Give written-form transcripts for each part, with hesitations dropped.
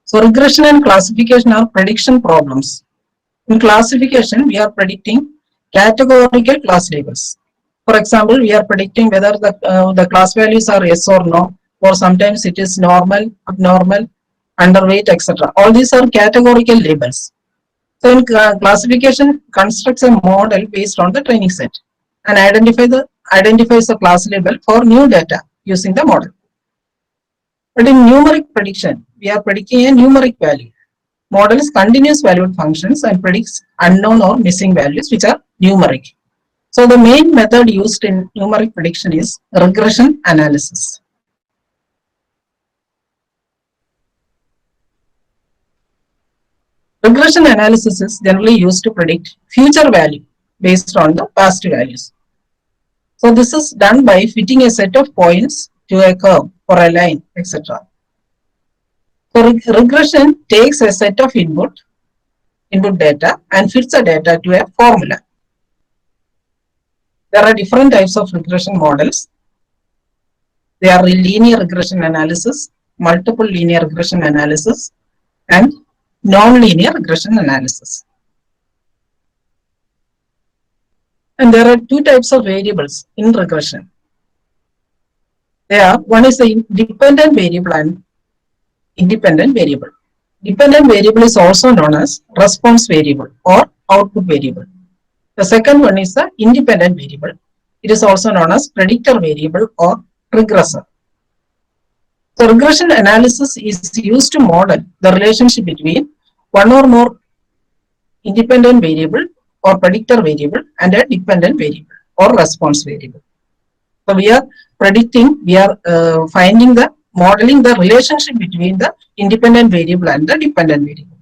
So regression and classification are prediction problems. In classification, we are predicting categorical class labels. For example, we are predicting whether the class values are yes or no, or sometimes it is normal, abnormal, underweight, etc. All these are categorical labels. So in classification, constructs a model based on the training set and identifies the class label for new data using the model. But in numeric prediction, we are predicting a numeric value. Model is continuous valued functions and predicts unknown or missing values which are numeric. So the main method used in numeric prediction is regression analysis. Regression analysis is generally used to predict future value based on the past values. So this is done by fitting a set of points to a curve or a line, etc. So regression takes a set of input data and fits the data to a formula. There are different types of regression models. They are linear regression analysis, multiple linear regression analysis, and non-linear regression analysis. And there are two types of variables in regression. One is the dependent variable and independent variable. Dependent variable is also known as response variable or output variable. The second one is the independent variable. It is also known as predictor variable or regressor. So regression analysis is used to model the relationship between one or more independent variable or predictor variable and a dependent variable or response variable. So we are finding the modeling the relationship between the independent variable and the dependent variable.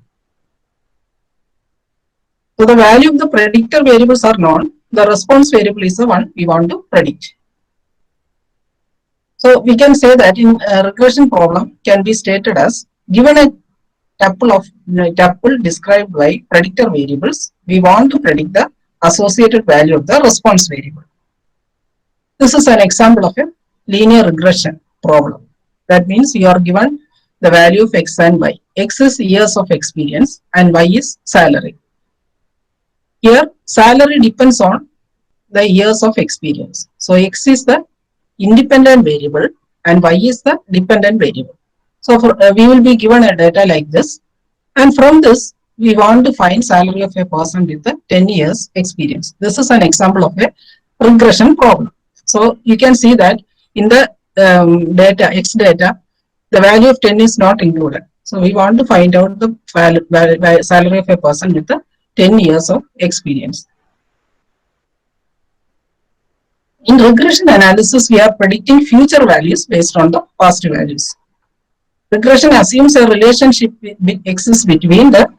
So the value of the predictor variables are known. The response variable is the one we want to predict. So we can say that in a regression problem can be stated as given a tuple described by predictor variables, we want to predict the associated value of the response variable. This is an example of a linear regression problem. That means you are given the value of x and y. X is years of experience and y is salary. Here salary depends on the years of experience. So x is the independent variable and y is the dependent variable. So we will be given a data like this, and from this we want to find salary of a person with the 10 years experience. This is an example of a regression problem. So you can see that in the x data, the value of 10 is not included. So we want to find out the salary of a person with the 10 years of experience. In regression analysis, we are predicting future values based on the past values. Regression assumes a relationship exists between the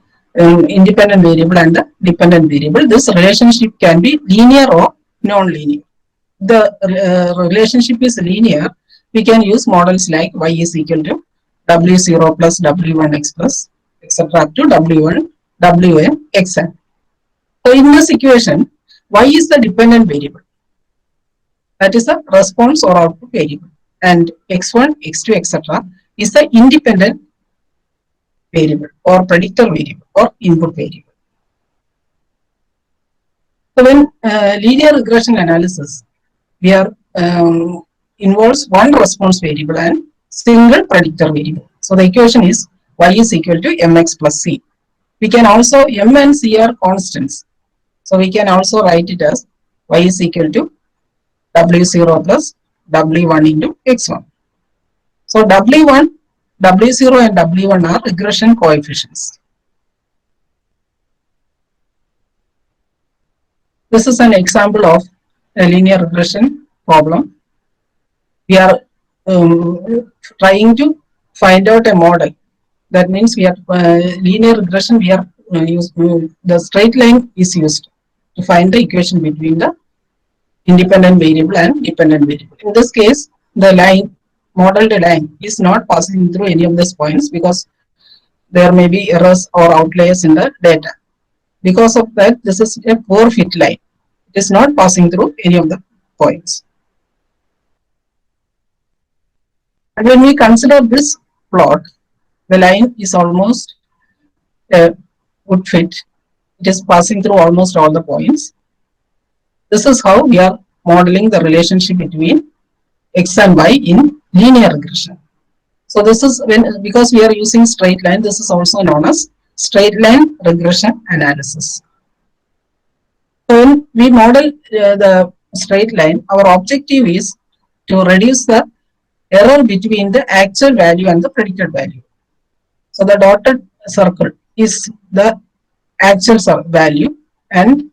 independent variable and the dependent variable. This relationship can be linear or non-linear. The relationship is linear. We can use models like y is equal to w0 plus w1x plus etc. up to w1 wn xn. So in this equation, y is the dependent variable. That is the response or output variable, and x1, x2, etc. is the independent variable or predictor variable or input variable. So when linear regression analysis, we are involves one response variable and single predictor variable. So the equation is y is equal to mx plus c. We can also m and c are constants. So we can also write it as y is equal to w0 plus w1 into x1. So w1, w0 and w1 are regression coefficients. This is an example of a linear regression problem. We are trying to find out a model. That means we are linear regression. We are the straight line is used to find the equation between the independent variable and dependent variable. In this case, the modeled line is not passing through any of these points because there may be errors or outliers in the data. Because of that, this is a poor fit line. It is not passing through any of the points. And when we consider this plot, the line is almost a good fit. It is passing through almost all the points. This is how we are modeling the relationship between x and y in linear regression. So this is when, because we are using straight line, this is also known as straight line regression analysis. So when we model the straight line, our objective is to reduce the error between the actual value and the predicted value. So the dotted circle is the actual value and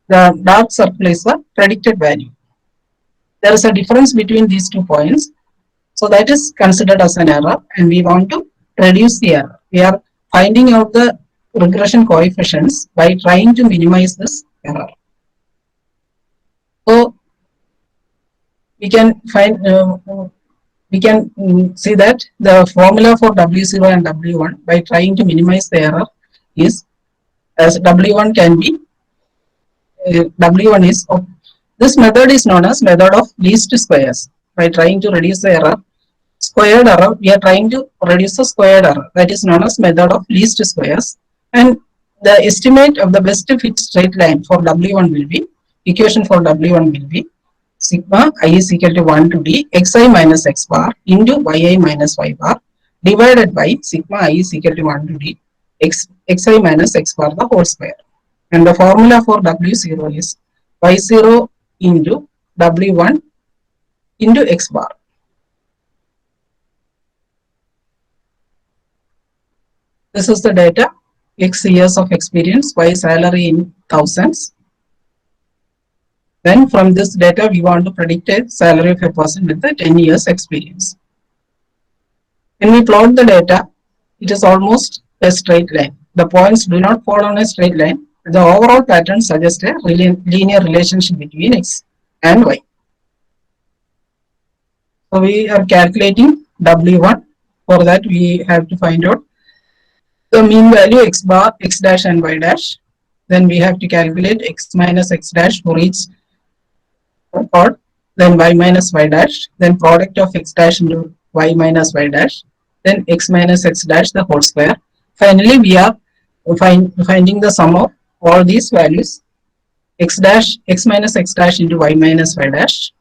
the dark circle is the predicted value. There is a difference between these 2 points. So that is considered as an error and we want to reduce the error. We are finding out the regression coefficients by trying to minimize this error. So we can find see that the formula for W0 and W1 by trying to minimize the error is, as W1 can be W1 is, this method is known as method of least squares. By trying to reduce the error, squared error, we are trying to reduce the squared error, that is known as method of least squares, and the estimate of the best fit straight line for W1 will be, equation for W1 will be sigma I is equal to 1 to d xi minus x bar into yi minus y bar divided by sigma I is equal to 1 to d xi minus x bar the whole square. And the formula for W0 is y0 into W1 into x bar. This is the data, x years of experience, y salary in thousands. Then from this data, we want to predict a salary of a person with a 10 years experience. When we plot the data, it is almost a straight line. The points do not fall on a straight line. The overall pattern suggests a linear relationship between x and y. So we are calculating W1. For that, we have to find out the mean value x bar, x dash and y dash. Then we have to calculate x minus x dash for each record, then y minus y dash, then product of x dash into y minus y dash, then x minus x dash the whole square. Finally, we are finding the sum of all these values, x dash, x minus x dash into y minus y dash,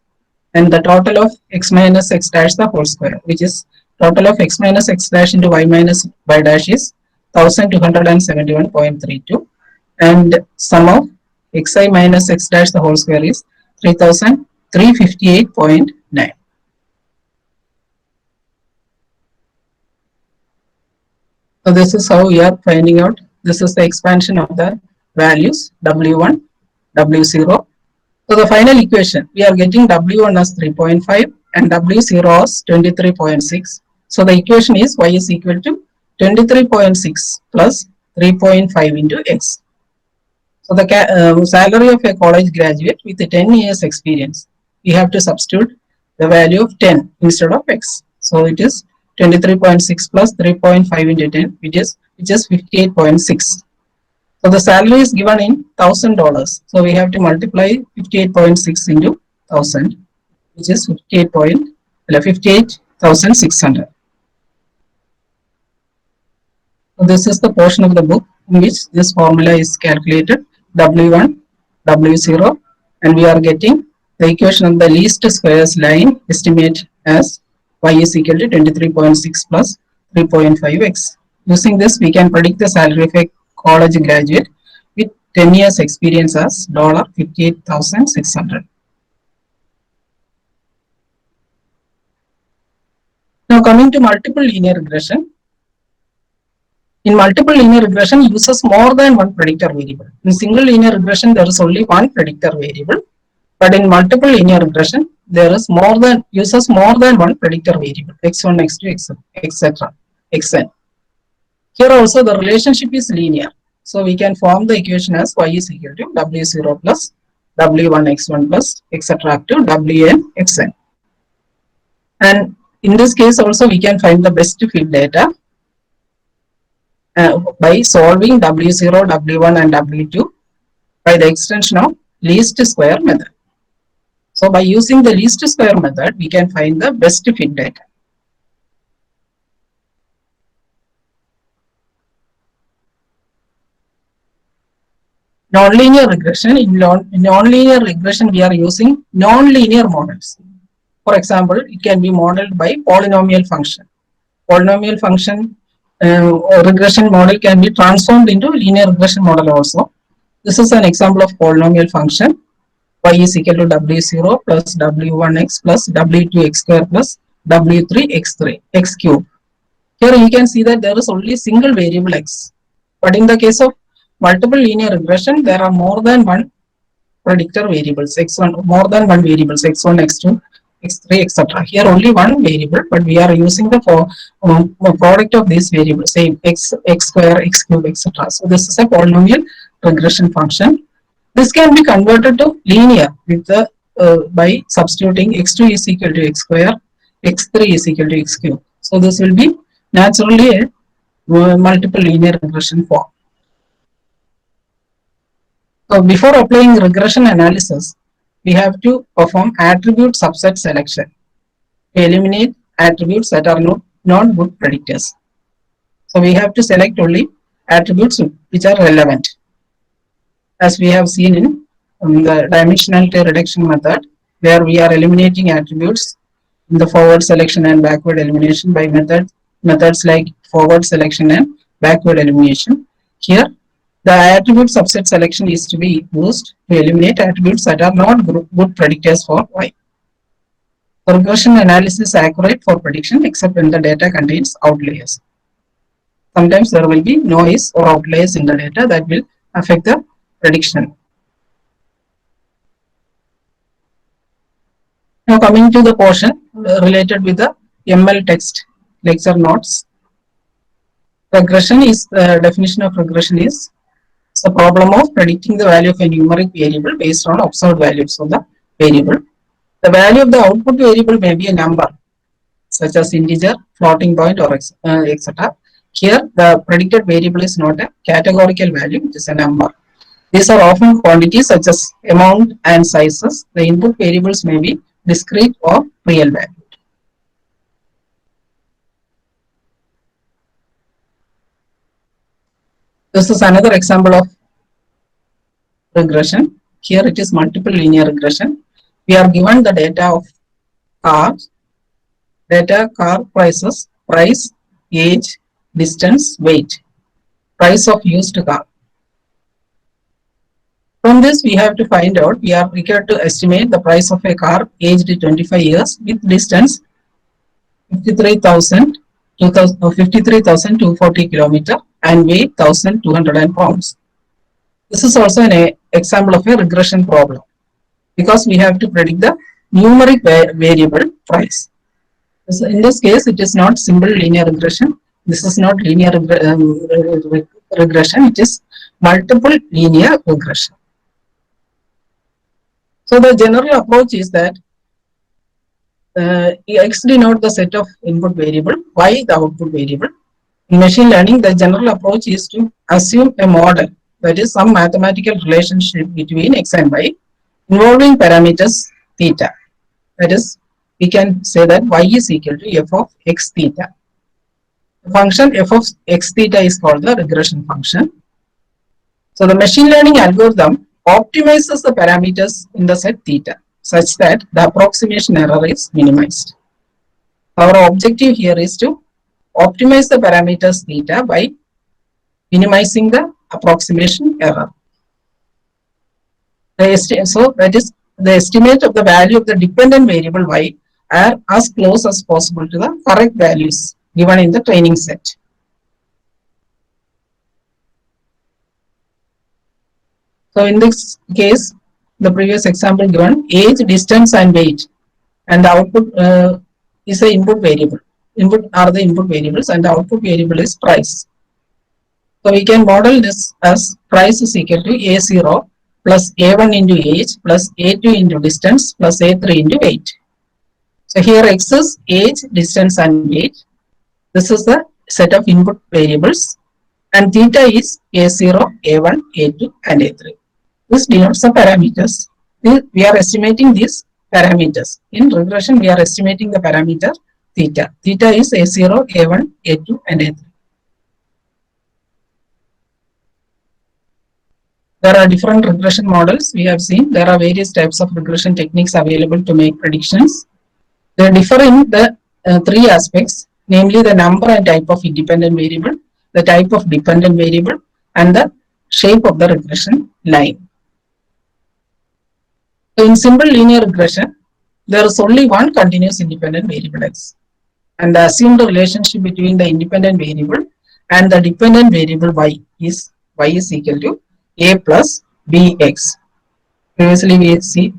and the total of x minus x dash the whole square, which is total of x minus x dash into y minus y dash is 1271.32, and sum of xi minus x dash the whole square is 3358.9. So this is how we are finding out. This is the expansion of the values W1, W0. So the final equation, we are getting W1 as 3.5 and W0 as 23.6. So the equation is y is equal to 23.6 plus 3.5 into x. So the salary of a college graduate with 10 years experience, we have to substitute the value of 10 instead of x. So it is 23.6 plus 3.5 into 10, which is 58.6. So the salary is given in $1,000. So we have to multiply 58.6 into 1,000, which is 58,600. So this is the portion of the book in which this formula is calculated, W1, W0, and we are getting the equation of the least squares line estimate as y is equal to 23.6 plus 3.5x. Using this, we can predict the salary of a college graduate with 10 years experience as $58,600. Now coming to multiple linear regression. In multiple linear regression, uses more than one predictor variable. In single linear regression, there is only one predictor variable, but in multiple linear regression, there is uses more than one predictor variable, x1, x2, etc., xn. Here also the relationship is linear, so we can form the equation as y is equal to w0 plus w1 x1 plus etc. up to wn xn. And in this case also we can find the best fit data by solving W0, W1 and W2 by the extension of least square method. So by using the least square method, we can find the best fit data. Non-linear regression. In non-linear regression, we are using non-linear models. For example, it can be modeled by polynomial function. Polynomial function regression model can be transformed into linear regression model also. This is an example of polynomial function. Y is equal to W0 plus W1x plus W2x square plus W3x3 x cube. Here you can see that there is only single variable x. But in the case of multiple linear regression, there are more than one predictor variables, x1, more than one variables, x1, x2, x3, etc. Here only one variable, but we are using the product of these variables, say x square, x cube, etc. So this is a polynomial regression function. This can be converted to linear with the by substituting x2 is equal to x square, x3 is equal to x cube. So this will be naturally a multiple linear regression form. So before applying regression analysis, we have to perform attribute subset selection to eliminate attributes that are not good predictors. So we have to select only attributes which are relevant, as we have seen in the dimensionality reduction method, where we are eliminating attributes in the forward selection and backward elimination by methods like forward selection and backward elimination. Here, the attribute subset selection is to be used to eliminate attributes that are not good predictors for Y. Regression analysis is accurate for prediction except when the data contains outliers. Sometimes there will be noise or outliers in the data that will affect the prediction. Now coming to the portion related with the ML text lecture notes. Regression is the definition of regression is the problem of predicting the value of a numeric variable based on observed values of the variable. The value of the output variable may be a number such as integer, floating point, or etc. Here, the predicted variable is not a categorical value, it is a number. These are often quantities such as amount and sizes. The input variables may be discrete or real value. This is another example of regression. Here it is multiple linear regression. We are given the data of cars, car prices, price, age, distance, weight, price of used car. From this, we have to find out, we are required to estimate the price of a car aged 25 years with distance 53,240 kilometer and weight 1,200 pounds. This is also an example of a regression problem because we have to predict the numeric variable price. So in this case, it is not simple linear regression. This is not linear regression. It is multiple linear regression. So the general approach is that X denote the set of input variable, Y the output variable. In machine learning, the general approach is to assume a model, that is some mathematical relationship between X and Y involving parameters theta. That is, we can say that Y is equal to f of x theta. The function f of x theta is called the regression function. So the machine learning algorithm optimizes the parameters in the set theta such that the approximation error is minimized. Our objective here is to optimize the parameters theta by minimizing the approximation error. So that is, the estimate of the value of the dependent variable Y are as close as possible to the correct values given in the training set. So in this case, the previous example given, age, distance, and weight, and the output is the input variable. Input are the input variables, and the output variable is price. So we can model this as price is equal to A0 plus A1 into age plus A2 into distance plus A3 into weight. So here X is age, distance, and weight. This is the set of input variables, and theta is A0, A1, A2, and A3. This denotes the parameters. We are estimating these parameters. In regression, we are estimating the parameter theta. Theta is A0, A1, A2, and A3. There are different regression models we have seen. There are various types of regression techniques available to make predictions. They differ in the three aspects, namely the number and type of independent variable, the type of dependent variable, and the shape of the regression line. So in simple linear regression, there is only one continuous independent variable x, and the assumed relationship between the independent variable and the dependent variable y is equal to a plus bx. Previously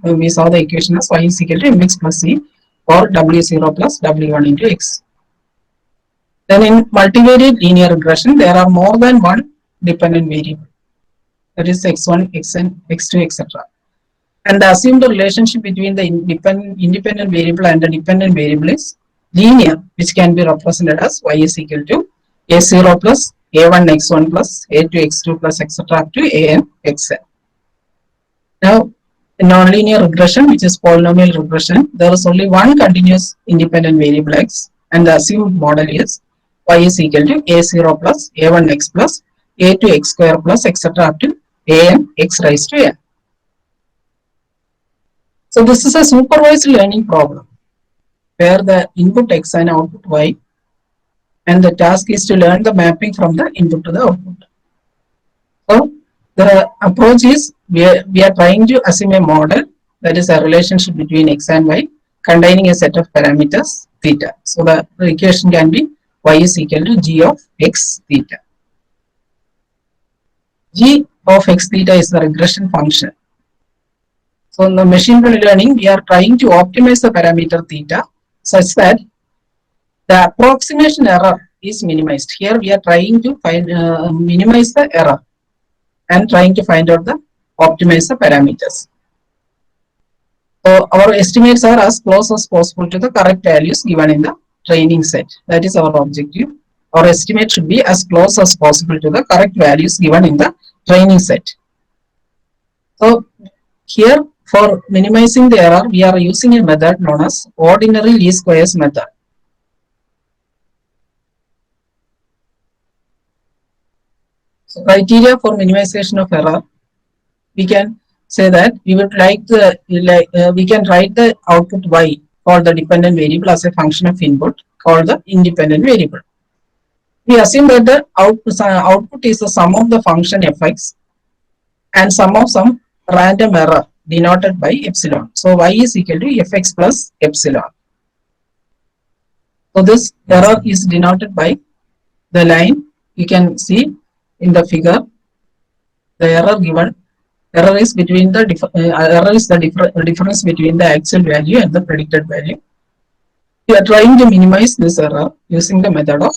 we saw the equation as y is equal to mx plus c or w0 plus w1 into x. Then in multivariate linear regression, there are more than one dependent variable, that is x1, xn, x2, etc. And the assumed relationship between the independent variable and the dependent variable is linear, which can be represented as y is equal to a0 plus a1 x1 plus a2 x2 plus etc. up to an xn. Now, in nonlinear regression, which is polynomial regression, there is only one continuous independent variable x, and the assumed model is y is equal to a0 plus a1 x plus a2 x square plus etc. up to an x raised to n. So this is a supervised learning problem where the input x and output y, and the task is to learn the mapping from the input to the output. So the approach is we are trying to assume a model, that is a relationship between x and y containing a set of parameters theta. So the equation can be y is equal to g of x theta. G of x theta is the regression function. So in the machine learning, we are trying to optimize the parameter theta such that the approximation error is minimized. Here we are trying to minimize the error and trying to find out the optimize the parameters. So our estimates are as close as possible to the correct values given in the training set. That is our objective. Our estimate should be as close as possible to the correct values given in the training set. So here, for minimizing the error, we are using a method known as ordinary least squares method. So criteria for minimization of error, we can say that we would like we can write the output y for the dependent variable as a function of input called the independent variable. We assume that the output is the sum of the function fx and sum of some random error denoted by epsilon. So y is equal to fx plus epsilon. So this error is denoted by the line you can see in the figure. The error is between the difference between the actual value and the predicted value. We are trying to minimize this error using the method of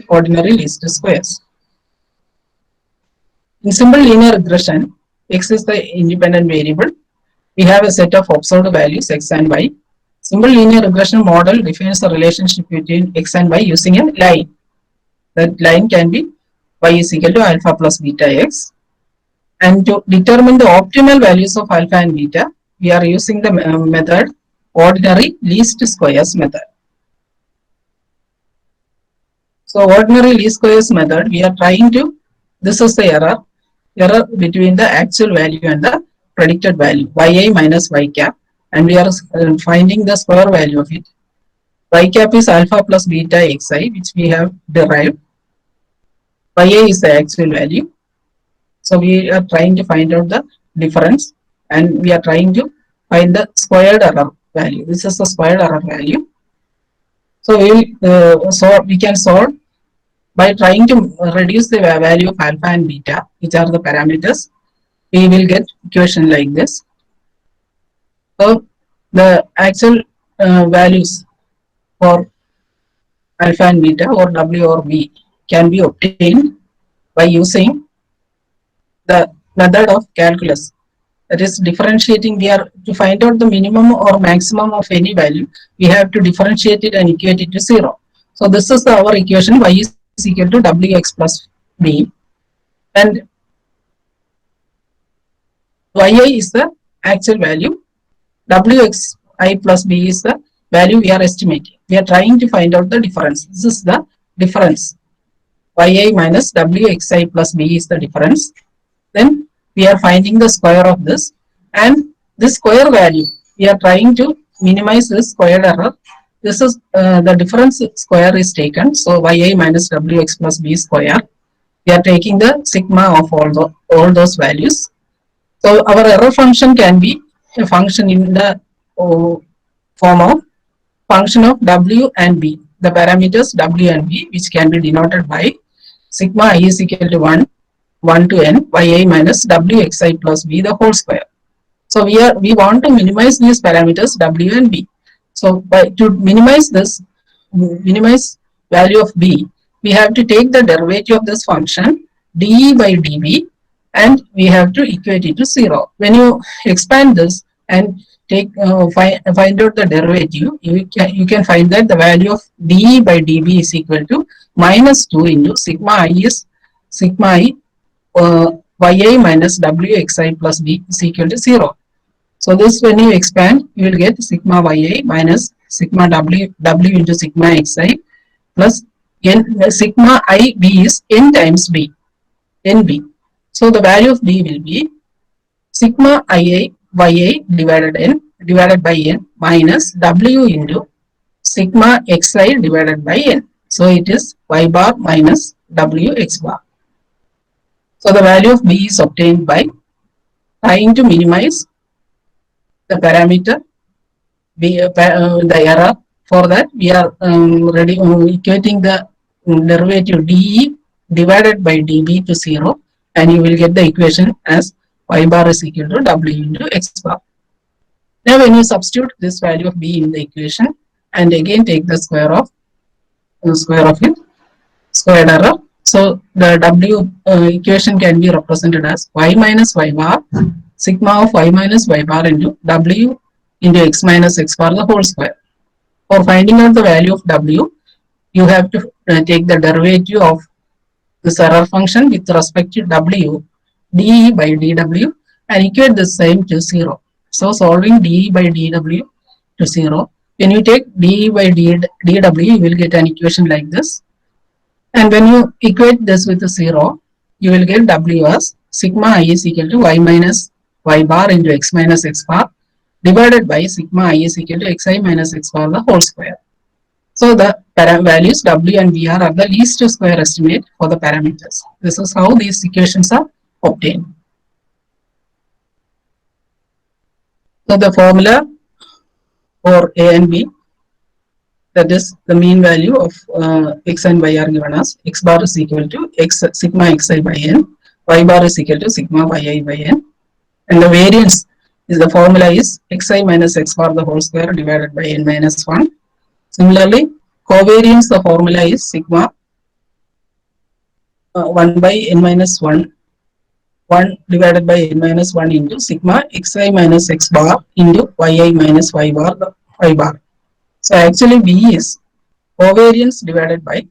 ordinary least squares. In simple linear regression, x is the independent variable. We have a set of observed values x and y. Simple linear regression model defines the relationship between x and y using a line. That line can be y is equal to alpha plus beta x. And to determine the optimal values of alpha and beta, we are using the method ordinary least squares method. So ordinary least squares method, we are trying to, this is the error between the actual value and the predicted value, yi minus y cap, and we are finding the square value of it. Y cap is alpha plus beta xi, which we have derived. Ya is the actual value. So we are trying to find out the difference, and we are trying to find the squared error value. This is the squared error value. So we can solve by trying to reduce the value of alpha and beta, which are the parameters. We will get equation like this. So the actual values for alpha and beta, or w or v, can be obtained by using the method of calculus. That is differentiating. We are to find out the minimum or maximum of any value, we have to differentiate it and equate it to 0. So this is our equation, y is equal to wx plus b, and yi is the actual value, wxi plus b is the value we are estimating. We are trying to find out the difference. This is the difference. Yi minus wxi plus b is the difference. Then we are finding the square of this, and this square value, we are trying to minimize this squared error. This is the difference square is taken, so yi minus wx plus b square. We are taking the sigma of all those values. So our error function can be a function in the form of function of w and b, the parameters w and b, which can be denoted by sigma I is equal to 1 to n yi minus wxi plus b the whole square. So we want to minimize these parameters w and b. So to minimize value of b, we have to take the derivative of this function de by db, and we have to equate it to 0. When you expand this and find out the derivative, you can find that the value of de by db is equal to minus 2 into sigma I is sigma I yi minus wxi plus b is equal to 0. So this, when you expand, you will get sigma yi minus sigma w into sigma xi plus n, sigma I b is n times b, nb. So the value of b will be sigma yi divided by n minus w into sigma xi divided by n. So it is y bar minus w x bar. So the value of b is obtained by trying to minimize the parameter the error. For that, we are equating the derivative de divided by db to 0, and you will get the equation as y bar is equal to w into x bar. Now when you substitute this value of b in the equation and again take the square of it, squared error, so the w equation can be represented as y minus y bar sigma of y minus y bar into w into x minus x bar the whole square. For finding out the value of w, you have to take the derivative of this error function with respect to w de by dw and equate the same to 0. So solving de by dw to 0, when you take de by dw, you will get an equation like this. And when you equate this with 0, you will get w as sigma I is equal to y minus y bar into x minus x bar divided by sigma I is equal to xi minus x bar the whole square. So the values w and v are the least square estimate for the parameters. This is how these equations are obtained. So the formula for a and b, that is the mean value of x and y are given as x bar is equal to x sigma xi by n, y bar is equal to sigma yi by n, and the variance is the formula is xi minus x bar the whole square divided by n minus 1. Similarly, covariance, the formula is sigma 1 by n minus 1 divided by n minus 1 into sigma xi minus x bar into yi minus y bar the y bar. So actually b is covariance divided by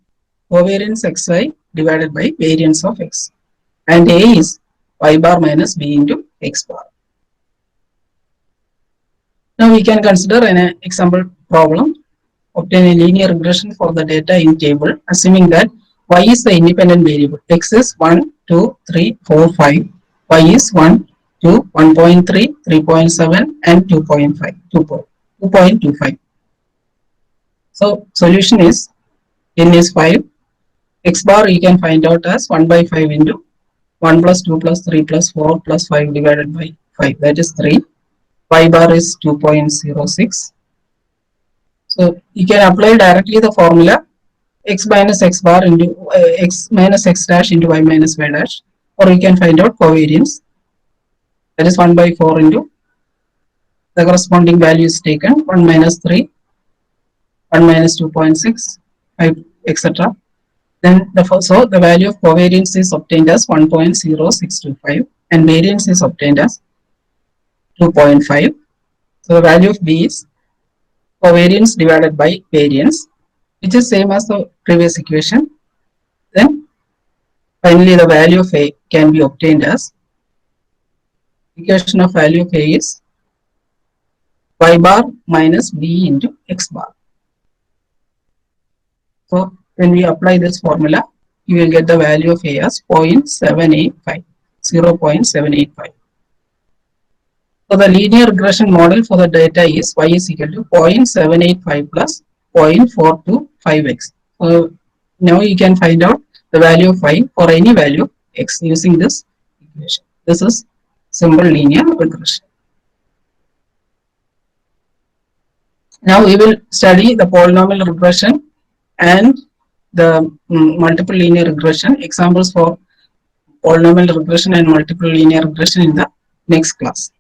covariance xi divided by variance of x, and a is y bar minus b into x bar. Now we can consider an example problem. Obtain a linear regression for the data in table, assuming that y is the independent variable. X is 1, 2, 3, 4, 5. Y is 1, 2, 1.3, 3.7 and 2.25. So solution is n is 5. X bar you can find out as 1 by 5 into 1 plus 2 plus 3 plus 4 plus 5 divided by 5, that is 3. Y bar is 2.06. So you can apply directly the formula x minus x bar into x minus x dash into y minus y dash, or you can find out covariance, that is 1 by 4 into the corresponding value is taken 1 minus 3, 1 minus 2.6, 5, etc. Then the value of covariance is obtained as 1.0625 and variance is obtained as 2.5. So the value of b is covariance divided by variance, which is same as the previous equation. Then finally the value of a can be obtained as equation of value of a is y bar minus b into x bar. So when we apply this formula, you will get the value of a as 0.785. 0.785. So the linear regression model for the data is y is equal to 0.785 plus 0.425x. So now you can find out the value of y for any value of x using this equation. This is simple linear regression. Now we will study the polynomial regression and the multiple linear regression, examples for polynomial regression and multiple linear regression in the next class.